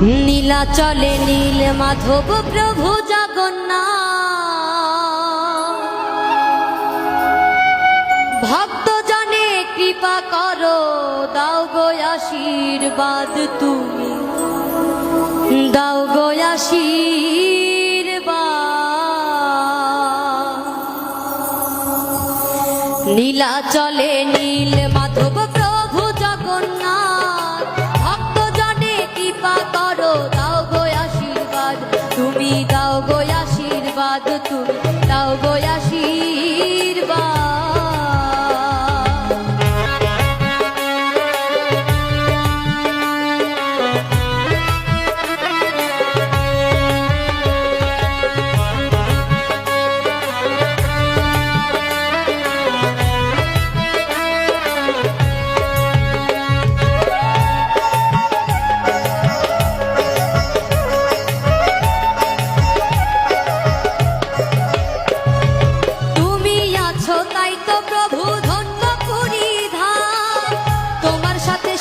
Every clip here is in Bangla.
নীলাচলে নীল মাধব প্রভু জগন্নাথ, ভক্ত জনে কৃপা করো, দাও গো আশীর্বাদ তুমি, দাও গো আশীর্বাদ। নীলাচলে নীল মাধব প্রভু জগন্নাথ, ভক্ত জনে কৃপা করো, দাও গো আশীর্বাদ তুমি, দাও গো আশীর্বাদ তুমি, দাও গো আশীর্বাদ।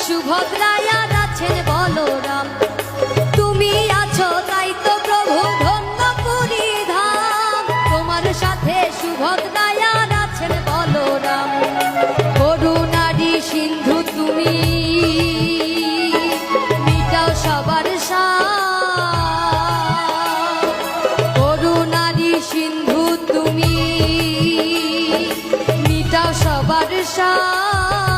সুভদ্রায়া আছেন বলরাম, তুমি আছো তাই তো প্রভু ধন্য পুরী ধাম, তোমার সাথে সুভদ্রায়া আছেন বলরাম। করুণারি সিন্ধু তুমি, মিটাও সবার সাথ, করুণারি সিন্ধু তুমি, মিটাও সবার সাথ।